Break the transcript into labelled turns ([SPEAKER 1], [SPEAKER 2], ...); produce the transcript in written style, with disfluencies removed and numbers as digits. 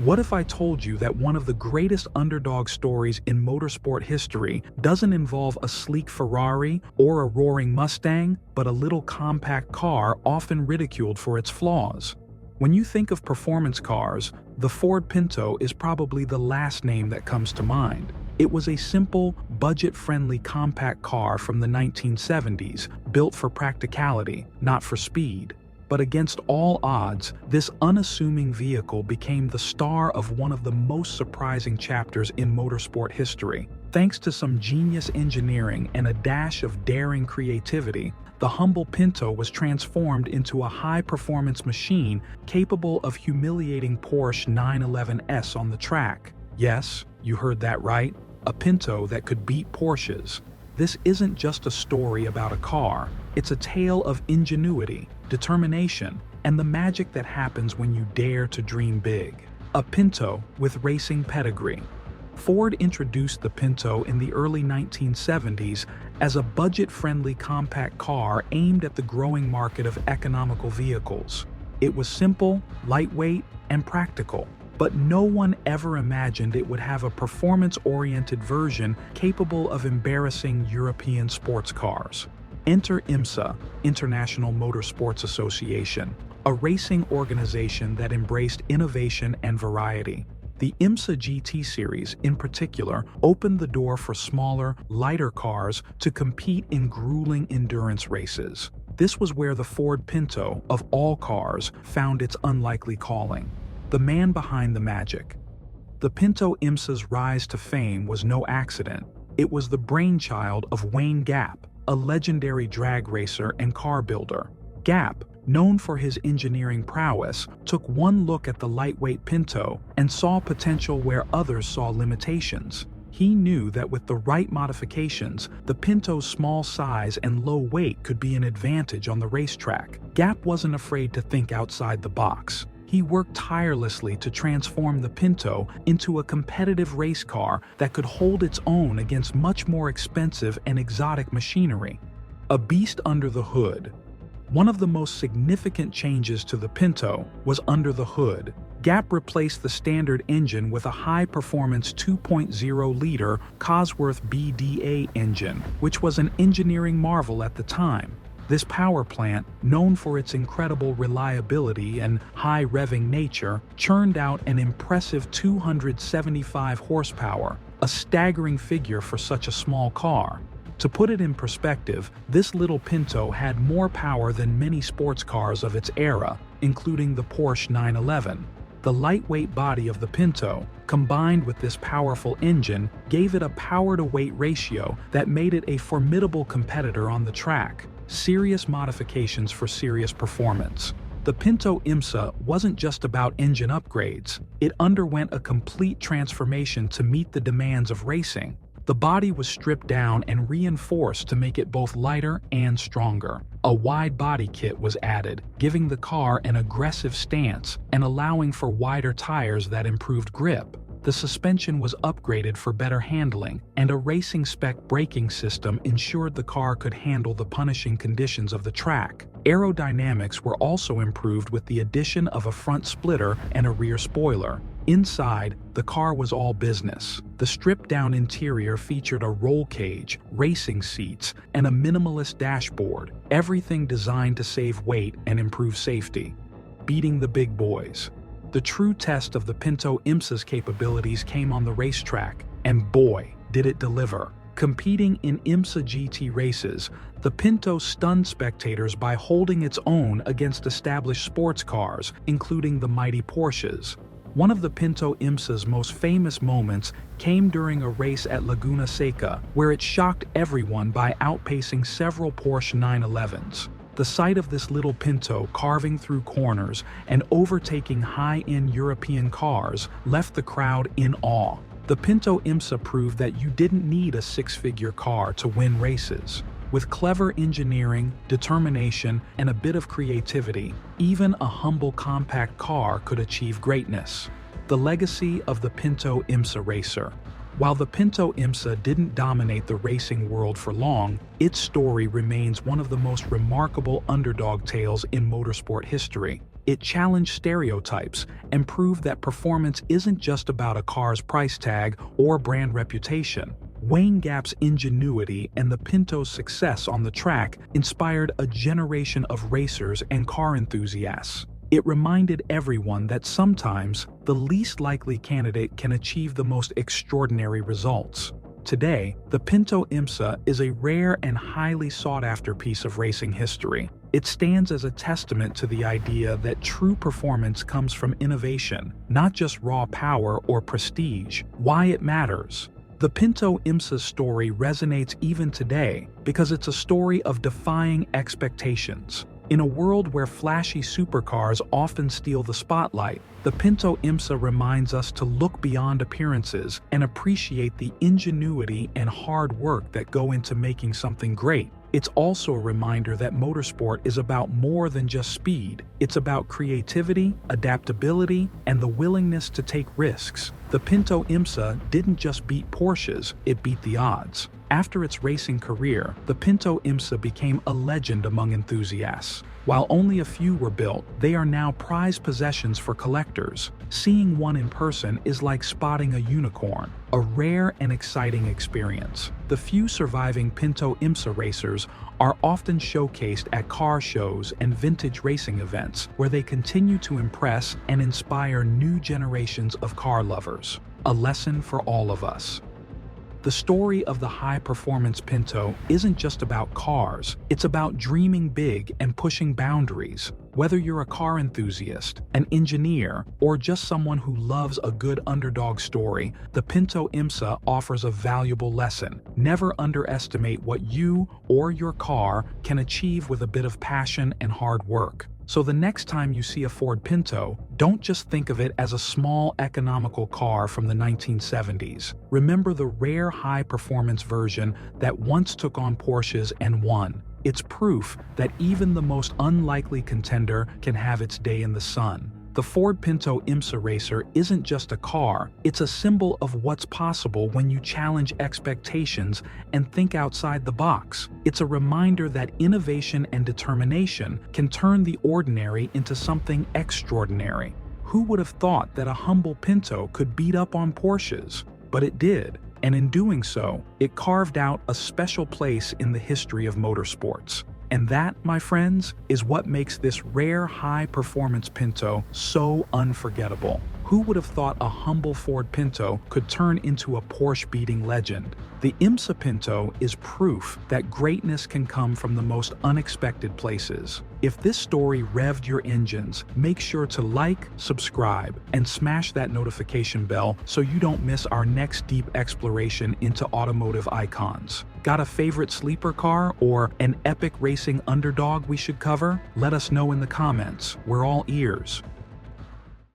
[SPEAKER 1] What if I told you that one of the greatest underdog stories in motorsport history doesn't involve a sleek Ferrari or a roaring Mustang, but a little compact car often ridiculed for its flaws? When you think of performance cars, the Ford Pinto is probably the last name that comes to mind. It was a simple, budget-friendly compact car from the 1970s, built for practicality, not for speed. But against all odds, this unassuming vehicle became the star of one of the most surprising chapters in motorsport history. Thanks to some genius engineering and a dash of daring creativity, the humble Pinto was transformed into a high-performance machine capable of humiliating Porsche 911s on the track. Yes, you heard that right, a Pinto that could beat Porsches. This isn't just a story about a car, it's a tale of ingenuity, determination, and the magic that happens when you dare to dream big. A Pinto with racing pedigree. Ford introduced the Pinto in the early 1970s as a budget-friendly compact car aimed at the growing market of economical vehicles. It was simple, lightweight, and practical. But no one ever imagined it would have a performance-oriented version capable of embarrassing European sports cars. Enter IMSA, International Motorsports Association, a racing organization that embraced innovation and variety. The IMSA GT series, in particular, opened the door for smaller, lighter cars to compete in grueling endurance races. This was where the Ford Pinto, of all cars, found its unlikely calling. The man behind the magic. The Pinto IMSA's rise to fame was no accident. It was the brainchild of Wayne Gapp, a legendary drag racer and car builder. Gapp, known for his engineering prowess, took one look at the lightweight Pinto and saw potential where others saw limitations. He knew that with the right modifications, the Pinto's small size and low weight could be an advantage on the racetrack. Gapp wasn't afraid to think outside the box. He worked tirelessly to transform the Pinto into a competitive race car that could hold its own against much more expensive and exotic machinery. A beast under the hood. One of the most significant changes to the Pinto was under the hood. Gapp replaced the standard engine with a high-performance 2.0-liter Cosworth BDA engine, which was an engineering marvel at the time. This power plant, known for its incredible reliability and high revving nature, churned out an impressive 275 horsepower, a staggering figure for such a small car. To put it in perspective, this little Pinto had more power than many sports cars of its era, including the Porsche 911. The lightweight body of the Pinto, combined with this powerful engine, gave it a power-to-weight ratio that made it a formidable competitor on the track. Serious modifications for serious performance. The Pinto IMSA wasn't just about engine upgrades. It underwent a complete transformation to meet the demands of racing. The body was stripped down and reinforced to make it both lighter and stronger. A wide body kit was added, giving the car an aggressive stance and allowing for wider tires that improved grip. The suspension was upgraded for better handling, and a racing-spec braking system ensured the car could handle the punishing conditions of the track. Aerodynamics were also improved with the addition of a front splitter and a rear spoiler. Inside, the car was all business. The stripped-down interior featured a roll cage, racing seats, and a minimalist dashboard, everything designed to save weight and improve safety. Beating the big boys. The true test of the Pinto IMSA's capabilities came on the racetrack, and boy, did it deliver. Competing in IMSA GT races, the Pinto stunned spectators by holding its own against established sports cars, including the mighty Porsches. One of the Pinto IMSA's most famous moments came during a race at Laguna Seca, where it shocked everyone by outpacing several Porsche 911s. The sight of this little Pinto carving through corners and overtaking high-end European cars left the crowd in awe. The Pinto IMSA proved that you didn't need a six-figure car to win races. With clever engineering, determination, and a bit of creativity, even a humble compact car could achieve greatness. The legacy of the Pinto IMSA racer. While the Pinto IMSA didn't dominate the racing world for long, its story remains one of the most remarkable underdog tales in motorsport history. It challenged stereotypes and proved that performance isn't just about a car's price tag or brand reputation. Wayne Gapp's ingenuity and the Pinto's success on the track inspired a generation of racers and car enthusiasts. It reminded everyone that sometimes the least likely candidate can achieve the most extraordinary results. Today, the Pinto IMSA is a rare and highly sought-after piece of racing history. It stands as a testament to the idea that true performance comes from innovation, not just raw power or prestige. Why it matters. The Pinto IMSA's story resonates even today because it's a story of defying expectations. In a world where flashy supercars often steal the spotlight, the Pinto IMSA reminds us to look beyond appearances and appreciate the ingenuity and hard work that go into making something great. It's also a reminder that motorsport is about more than just speed. It's about creativity, adaptability, and the willingness to take risks. The Pinto IMSA didn't just beat Porsches, it beat the odds. After its racing career, the Pinto IMSA became a legend among enthusiasts. While only a few were built, they are now prized possessions for collectors. Seeing one in person is like spotting a unicorn, a rare and exciting experience. The few surviving Pinto IMSA racers are often showcased at car shows and vintage racing events, where they continue to impress and inspire new generations of car lovers. A lesson for all of us. The story of the high-performance Pinto isn't just about cars, it's about dreaming big and pushing boundaries. Whether you're a car enthusiast, an engineer, or just someone who loves a good underdog story, the Pinto IMSA offers a valuable lesson. Never underestimate what you or your car can achieve with a bit of passion and hard work. So the next time you see a Ford Pinto, don't just think of it as a small economical car from the 1970s. Remember the rare high-performance version that once took on Porsches and won. It's proof that even the most unlikely contender can have its day in the sun. The Ford Pinto IMSA Racer isn't just a car, it's a symbol of what's possible when you challenge expectations and think outside the box. It's a reminder that innovation and determination can turn the ordinary into something extraordinary. Who would have thought that a humble Pinto could beat up on Porsches? But it did, and in doing so, it carved out a special place in the history of motorsports. And that, my friends, is what makes this rare high-performance Pinto so unforgettable. Who would have thought a humble Ford Pinto could turn into a Porsche-beating legend? The IMSA Pinto is proof that greatness can come from the most unexpected places. If this story revved your engines, make sure to like, subscribe, and smash that notification bell so you don't miss our next deep exploration into automotive icons. Got a favorite sleeper car or an epic racing underdog we should cover? Let us know in the comments. We're all ears.